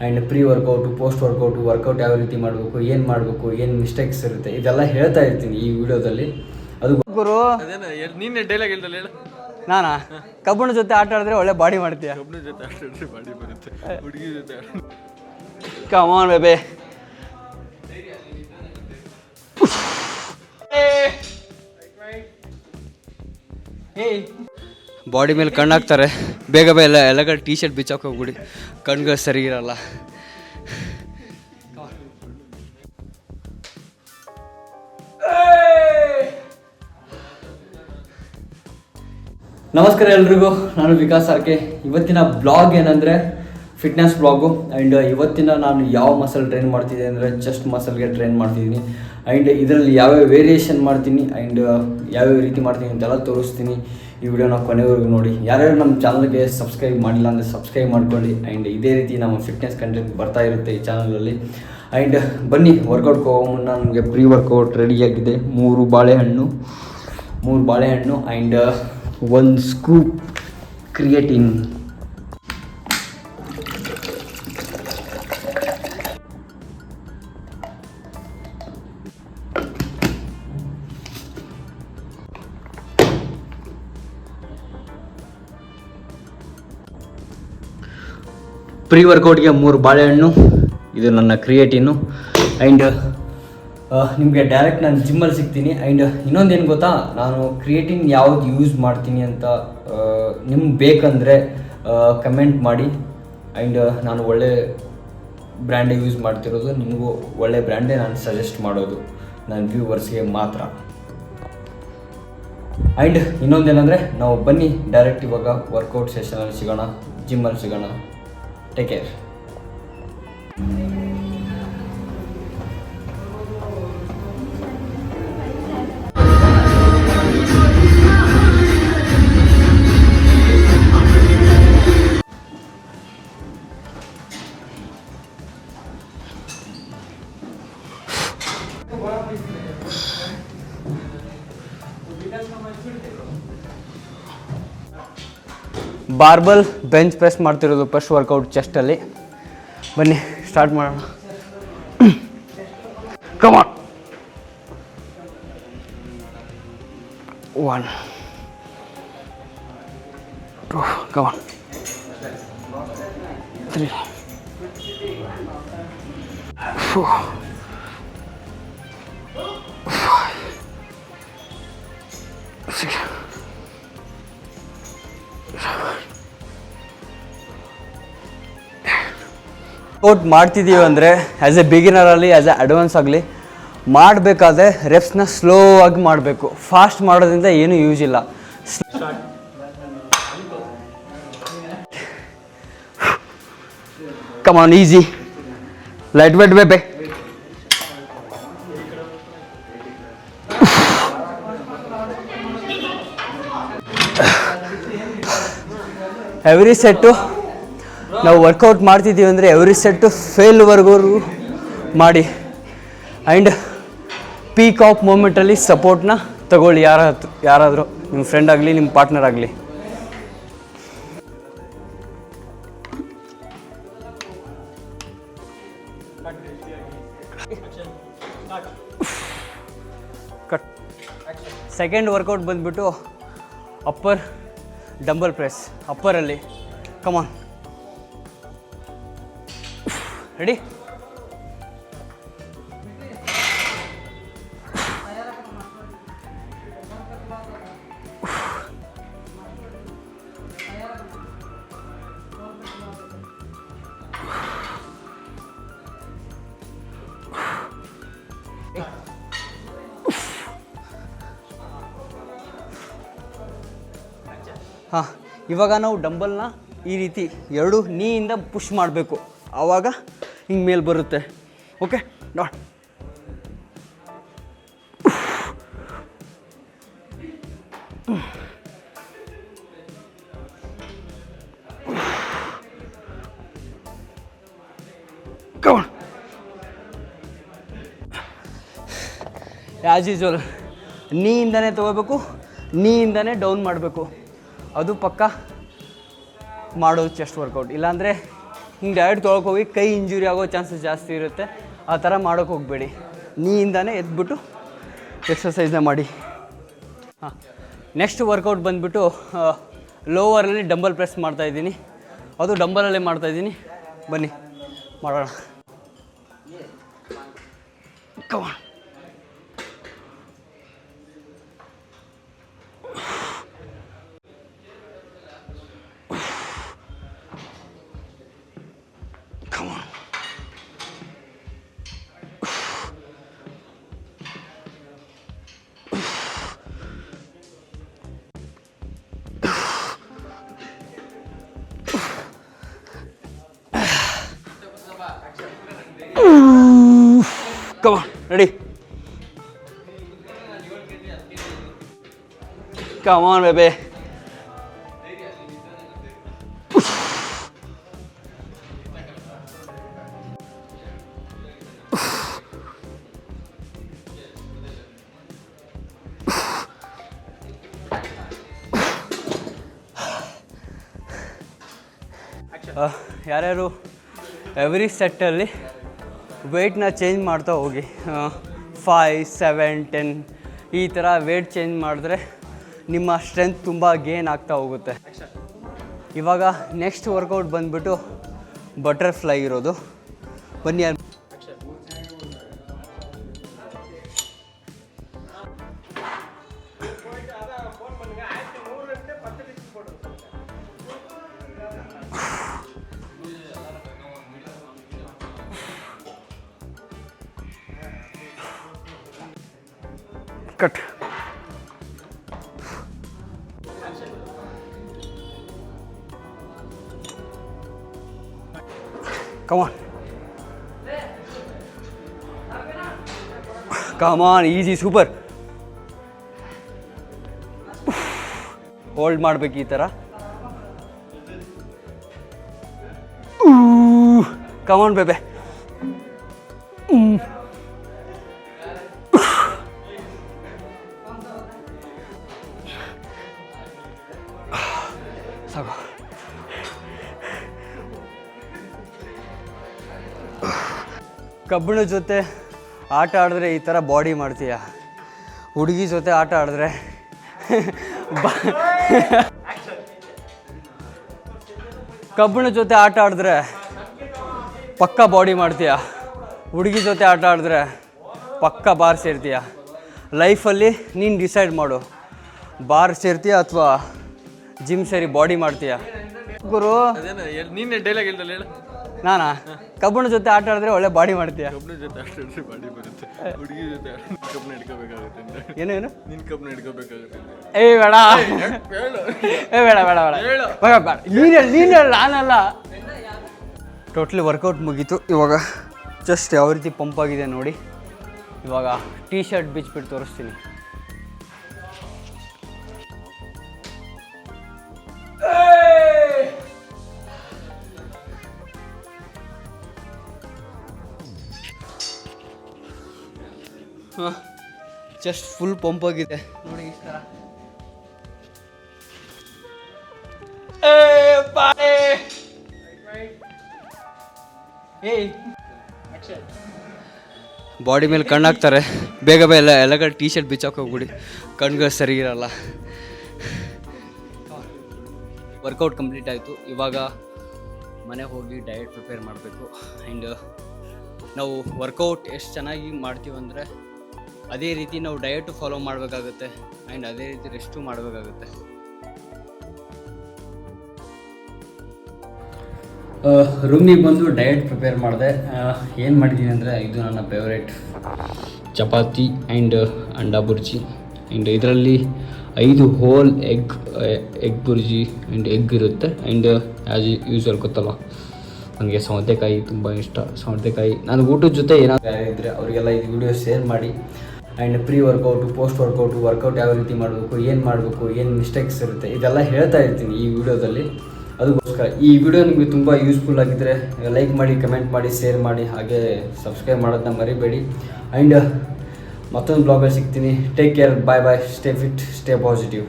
And pre workout, post workout ಯಾವ ರೀತಿ ಮಾಡಬೇಕು, ಏನು ಮಿಸ್ಟೇಕ್ಸ್ ಇರುತ್ತೆ, ಇದೆಲ್ಲ ಹೇಳ್ತಾ ಇರ್ತೀನಿ ಈ ವಿಡಿಯೋದಲ್ಲಿ. ಅದು ಗುರು ನೀನೆ ಡೈಲಾಗ್ ಹೇಳ್ದಲ್ಲ ಹೇಳು. ನಾನಾ ಕಬ್ಬಣ ಜೊತೆ ಆಟ ಆಡಿದ್ರೆ ಒಳ್ಳೆ ಬಾಡಿ ಮಾಡ್ತೀಯ. ಒಬ್ಬನ ಜೊತೆ ಆಡಿದ್ರೆ ಬಾಡಿ ಬರುತ್ತೆ, ಹುಡುಗಿ ಜೊತೆ ಕಮ್ ಆನ್ ಬೇಬಿ. ಬಾಡಿ ಮೇಲೆ ಕಣ್ಣು ಹಾಕ್ತಾರೆ, ಬೇಗ ಎಲ್ಲ ಕಡೆ ಟೀ ಶರ್ಟ್ ಬಿಚ್ಚಾಕ್ ಹೋಗ್ಬಿಡಿ, ಕಣ್ಗಳು ಸರಿ ಇರಲ್ಲ. ನಮಸ್ಕಾರ ಎಲ್ರಿಗೂ, ನಾನು ವಿಕಾಸ್ ಆರ್ಕೆ. ಇವತ್ತಿನ ಬ್ಲಾಗ್ ಏನಂದರೆ ಫಿಟ್ನೆಸ್ ಬ್ಲಾಗು. ಆ್ಯಂಡ್ ಇವತ್ತಿನ ನಾನು ಯಾವ ಮಸಲ್ ಟ್ರೈನ್ ಮಾಡ್ತಿದ್ದೀನಿ ಅಂದರೆ ಚೆಸ್ಟ್ ಮಸಲ್ಗೆ ಟ್ರೈನ್ ಮಾಡ್ತಿದ್ದೀನಿ. ಆ್ಯಂಡ್ ಇದರಲ್ಲಿ ಯಾವ್ಯಾವ ವೇರಿಯೇಷನ್ ಮಾಡ್ತೀನಿ ಆ್ಯಂಡ್ ಯಾವ್ಯಾವ ರೀತಿ ಮಾಡ್ತೀನಿ ಅಂತೆಲ್ಲ ತೋರಿಸ್ತೀನಿ. ಈ ವಿಡಿಯೋನ ಕೊನೆವರೆಗೂ ನೋಡಿ. ಯಾರ್ಯಾರು ನಮ್ಮ ಚಾನಲ್ಗೆ ಸಬ್ಸ್ಕ್ರೈಬ್ ಮಾಡಿಲ್ಲ ಅಂದರೆ ಸಬ್ಸ್ಕ್ರೈಬ್ ಮಾಡ್ಕೊಳ್ಳಿ. ಆ್ಯಂಡ್ ಇದೇ ರೀತಿ ನಮ್ಮ ಫಿಟ್ನೆಸ್ ಕಂಟೆಂಟ್ ಬರ್ತಾ ಇರುತ್ತೆ ಈ ಚಾನಲಲ್ಲಿ. ಆ್ಯಂಡ್ ಬನ್ನಿ, ವರ್ಕೌಟ್ಗೆ ಹೋಗೋ ಮುನ್ನ ನಮಗೆ ಪ್ರೀ ವರ್ಕೌಟ್ ರೆಡಿಯಾಗಿದೆ. 3 ಬಾಳೆಹಣ್ಣು ಆ್ಯಂಡ್ 1 ಸ್ಕೂಪ್ ಕ್ರಿಯೇಟಿನ್. ಪ್ರೀ ವರ್ಕೌಟ್ಗೆ 3 ಬಾಳೆಹಣ್ಣು, ಇದು ನನ್ನ ಕ್ರಿಯೇಟಿನ್ನು. ಆ್ಯಂಡ್ ನಿಮಗೆ ಡೈರೆಕ್ಟ್ ನಾನು ಜಿಮ್ಮಲ್ಲಿ ಸಿಗ್ತೀನಿ. ಆ್ಯಂಡ್ ಇನ್ನೊಂದೇನು ಗೊತ್ತಾ, ನಾನು ಕ್ರಿಯೇಟಿನ್ ಯಾವ್ದು ಯೂಸ್ ಮಾಡ್ತೀನಿ ಅಂತ ನಿಮ್ಗೆ ಬೇಕಂದರೆ ಕಮೆಂಟ್ ಮಾಡಿ. ಆ್ಯಂಡ್ ನಾನು ಒಳ್ಳೆ ಬ್ರ್ಯಾಂಡೇ ಯೂಸ್ ಮಾಡ್ತಿರೋದು, ನಿಮಗೂ ಒಳ್ಳೆ ಬ್ರ್ಯಾಂಡೇ ನಾನು ಸಜೆಸ್ಟ್ ಮಾಡೋದು ನನ್ನ ವ್ಯೂವರ್ಸ್ಗೆ ಮಾತ್ರ. ಆ್ಯಂಡ್ ಇನ್ನೊಂದೇನೆಂದರೆ, ನಾವು ಬನ್ನಿ ಡೈರೆಕ್ಟ್ ಇವಾಗ ವರ್ಕೌಟ್ ಸೆಷನಲ್ಲಿ ಸಿಗೋಣ, ಜಿಮ್ಮಲ್ಲಿ ಸಿಗೋಣ. Take care. Barbell bench press ಮಾಡ್ತಿರೋದು ಫಸ್ಟ್ ವರ್ಕೌಟ್ ಚೆಸ್ಟಲ್ಲಿ. ಬನ್ನಿ ಸ್ಟಾರ್ಟ್ ಮಾಡೋಣ. Come on. 1 2 come on 3 4 5 6 workout ಮಾಡ್ತಿದ್ದೀವಿ ಅಂದರೆ ಆ್ಯಸ್ ಎ ಬಿಗಿನರಲ್ಲಿ, ಆ್ಯಸ್ ಎ ಅಡ್ವಾನ್ಸ್ ಆಗಲಿ, ಮಾಡಬೇಕಾದ್ರೆ ರೆಪ್ಸ್ನ ಸ್ಲೋ ಆಗಿ ಮಾಡಬೇಕು. ಫಾಸ್ಟ್ ಮಾಡೋದ್ರಿಂದ ಏನೂ ಯೂಸ್ ಇಲ್ಲ. Come on, easy, light weight baby. Every set ನಾವು ವರ್ಕೌಟ್ ಮಾಡ್ತಿದ್ದೀವಿ ಅಂದರೆ ಎವ್ರಿ ಸೆಟ್ಟು ಫೇಲ್ವರೆಗೂ ಮಾಡಿ. ಆ್ಯಂಡ್ ಪೀಕ್ ಆಫ್ ಮೂಮೆಂಟಲ್ಲಿ ಸಪೋರ್ಟ್ನ ತಗೊಳ್ಳಿ. ಯಾರಾದರೂ ನಿಮ್ಮ ಫ್ರೆಂಡ್ ಆಗಲಿ, ನಿಮ್ಮ ಪಾರ್ಟ್ನರ್ ಆಗಲಿ. ಕಟ್. ಸೆಕೆಂಡ್ ವರ್ಕೌಟ್ ಬಂದುಬಿಟ್ಟು ಅಪ್ಪರ್ ಡಂಬಲ್ ಪ್ರೆಸ್. ಅಪ್ಪರಲ್ಲಿ ಕಮಾನ್, ರೆಡಿ? ಹಾಂ, ಇವಾಗ ನಾವು ಡಂಬಲ್ನ ಈ ರೀತಿ 2 ನೀಯಿಂದ ಪುಷ್ ಮಾಡಬೇಕು. ಆವಾಗ ಹಿಂಗೆ ಮೇಲೆ ಬರುತ್ತೆ. ಓಕೆ, ನೋಡಿ. ಆ್ಯಸ್ ಯೂಸ್ವಲ್ ನೀಯಿಂದನೇ ತೊಗೋಬೇಕು, ನೀಯಿಂದನೇ ಡೌನ್ ಮಾಡಬೇಕು. ಅದು ಪಕ್ಕ ಮಾಡೋದು ಚೆಸ್ಟ್ ವರ್ಕೌಟ್. ಇಲ್ಲಾಂದರೆ ಹಿಂಗೆ ಡೈರೆಕ್ಟ್ ತೊಳ್ಕೋಗಿ ಕೈ ಇಂಜುರಿ ಆಗೋ ಚಾನ್ಸಸ್ ಜಾಸ್ತಿ ಇರುತ್ತೆ. ಆ ಥರ ಮಾಡೋಕ್ಕೆ ಹೋಗಬೇಡಿ. ನೀಯಿಂದಾನೇ ಎದ್ಬಿಟ್ಟು ಎಕ್ಸಸೈಸ್ನ ಮಾಡಿ. ಹಾಂ, ನೆಕ್ಸ್ಟ್ ವರ್ಕೌಟ್ ಬಂದುಬಿಟ್ಟು ಲೋವರಲ್ಲಿ ಡಂಬಲ್ ಪ್ರೆಸ್ ಮಾಡ್ತಾಯಿದ್ದೀನಿ. ಅದು ಡಂಬಲಲ್ಲೇ ಮಾಡ್ತಾಯಿದ್ದೀನಿ. ಬನ್ನಿ ಮಾಡೋಣ. Come on. Come on. Come on, ready? Come on, baby. ಯಾರ್ಯಾರು ಎವ್ರಿ ಸೆಟ್ಟಲ್ಲಿ ವೆಯ್ಟ್ನ ಚೇಂಜ್ ಮಾಡ್ತಾ ಹೋಗಿ. 5, 7, 10 ಈ ಥರ ವೆಯ್ಟ್ ಚೇಂಜ್ ಮಾಡಿದ್ರೆ ನಿಮ್ಮ ಸ್ಟ್ರೆಂತ್ ತುಂಬ ಗೇನ್ ಆಗ್ತಾ ಹೋಗುತ್ತೆ. ಇವಾಗ ನೆಕ್ಸ್ಟ್ ವರ್ಕೌಟ್ ಬಂದುಬಿಟ್ಟು ಬಟರ್ಫ್ಲೈ ಇರೋದು. ಬನ್ನಿ. Cut. Come on. Come on, easy, super. Hold ಮಾಡ್ಬೇಕು ಈ ಥರ. Come on, baby. ಸಾಕು. ಕಬ್ಬಿಣ ಜೊತೆ ಆಟ ಆಡಿದ್ರೆ ಈ ಥರ ಬಾಡಿ ಮಾಡ್ತೀಯ. ಹುಡುಗಿ ಜೊತೆ ಆಟ ಆಡಿದ್ರೆ ಕಬ್ಬಿಣ ಜೊತೆ ಆಟ ಆಡಿದ್ರೆ ಪಕ್ಕ ಬಾಡಿ ಮಾಡ್ತೀಯ. ಹುಡುಗಿ ಜೊತೆ ಆಟ ಆಡಿದ್ರೆ ಪಕ್ಕ ಬಾರ್ ಸೇರ್ತೀಯ. ಲೈಫಲ್ಲಿ ನೀನು ಡಿಸೈಡ್ ಮಾಡು, ಬಾರ್ ಸೇರ್ತೀಯ ಅಥವಾ ಜಿಮ್ ಸೇರಿ ಬಾಡಿ ಮಾಡ್ತೀಯ. ಗುರು ನೀನೆ ಡೈಲಾಗ್ ಹೇಳ್ದಲ್ಲ ಹೇಳು. ನಾನಾ ಕಬ್ಬಿಣ ಜೊತೆ ಆಟ ಆಡಿದ್ರೆ ಒಳ್ಳೆ ಬಾಡಿ ಮಾಡ್ತೀಯ. ಕಬ್ಬಿಣ ಜೊತೆ ಆಟ ಆಡಿದ್ರೆ ಬಾಡಿ ಬರುತ್ತೆ. ಹುಡುಗಿ ಜೊತೆ ಕಬ್ಬಿಣ ಹಿಡ್ಕೋಬೇಕಾಗುತ್ತೆ. ಏನು ನಿನ್ ಕಬ್ಬಿಣ ಹಿಡ್ಕೋಬೇಕಾಗುತ್ತೆ. ಏ ಬೇಡ, ಹೇಳು. ಏ ಬೇಡ ಬೇಡ ಬೇಡ ಬೇಡ. ನೀನು ನಾನಲ್ಲ. ಟೋಟ್ಲಿ ವರ್ಕೌಟ್ ಮುಗೀತು. ಇವಾಗ ಜಸ್ಟ್ ಯಾವ ರೀತಿ ಪಂಪ್ ಆಗಿದೆ ನೋಡಿ. ಇವಾಗ ಟೀ ಶರ್ಟ್ ಬಿಚ್ಬಿಟ್ಟು ತೋರಿಸ್ತೀನಿ. ಜಸ್ಟ್ ಫುಲ್ ಪಂಪ್ ಆಗಿದೆ ನೋಡಿ ಈ ಥರ. ಬಾಡಿ ಮೇಲೆ ಕಣ್ಣು ಹಾಕ್ತಾರೆ. ಬೇಗ ಬೇಗ ಎಲ್ಲ ಟೀ ಶರ್ಟ್ ಬಿಚ್ಚಾಕ ಹೋಗ್ಬಿಡಿ, ಕಣ್ಗಳು ಸರಿ ಇರಲ್ಲ. ವರ್ಕೌಟ್ ಕಂಪ್ಲೀಟ್ ಆಯಿತು. ಇವಾಗ ಮನೆಗೆ ಹೋಗಿ ಡಯಟ್ ಪ್ರಿಪೇರ್ ಮಾಡಬೇಕು. ಆ್ಯಂಡ್ ನಾವು ವರ್ಕೌಟ್ ಎಷ್ಟು ಚೆನ್ನಾಗಿ ಮಾಡ್ತೀವಂದರೆ ಅದೇ ರೀತಿ ನಾವು ಡಯಟು ಫಾಲೋ ಮಾಡಬೇಕಾಗುತ್ತೆ. ಆ್ಯಂಡ್ ಅದೇ ರೀತಿ ರೆಸ್ಟು ಮಾಡಬೇಕಾಗುತ್ತೆ. ರೂಮಿಗೆ ಬಂದು ಡಯಟ್ ಪ್ರಿಪೇರ್ ಮಾಡಿದೆ. ಏನು ಮಾಡಿದ್ದೀನಿ ಅಂದರೆ ಇದು ನನ್ನ favourite chapati and anda bhurji. And ಇದರಲ್ಲಿ 5 whole egg bhurji and egg ಇರುತ್ತೆ. ಆ್ಯಂಡ್ ಆ್ಯಸ್ ಯೂಸ್ವಲ್ ಗೊತ್ತಲ್ಲ, ನನಗೆ ಸೌತೆಕಾಯಿ ತುಂಬ ಇಷ್ಟ. ಸೌತೆಕಾಯಿ ನಾನು ಊಟದ ಜೊತೆ ಏನಾದರೂ ಇದ್ದರೆ ಅವರಿಗೆಲ್ಲ ಇದು ವಿಡಿಯೋ ಶೇರ್ ಮಾಡಿ. And pre workout, post workout ಯಾವ ರೀತಿ ಮಾಡಬೇಕು, ಏನು ಮಿಸ್ಟೇಕ್ಸ್ ಇರುತ್ತೆ ಇದೆಲ್ಲ ಹೇಳ್ತಾ ಇರ್ತೀನಿ ಈ ವಿಡಿಯೋದಲ್ಲಿ. ಅದಕ್ಕೋಸ್ಕರ ಈ ವಿಡಿಯೋ ನಿಮಗೆ ತುಂಬ ಯೂಸ್ಫುಲ್ ಆಗಿದ್ದರೆ ಲೈಕ್ ಮಾಡಿ, ಕಮೆಂಟ್ ಮಾಡಿ, ಶೇರ್ ಮಾಡಿ, ಹಾಗೆ ಸಬ್ಸ್ಕ್ರೈಬ್ ಮಾಡೋದನ್ನ ಮರಿಬೇಡಿ. ಆ್ಯಂಡ್ ಮತ್ತೊಂದು ಬ್ಲಾಗಲ್ಲಿ ಸಿಗ್ತೀನಿ. ಟೇಕ್ ಕೇರ್, ಬಾಯ್ ಬಾಯ್, ಸ್ಟೇ ಫಿಟ್, ಸ್ಟೇ ಪಾಸಿಟಿವ್.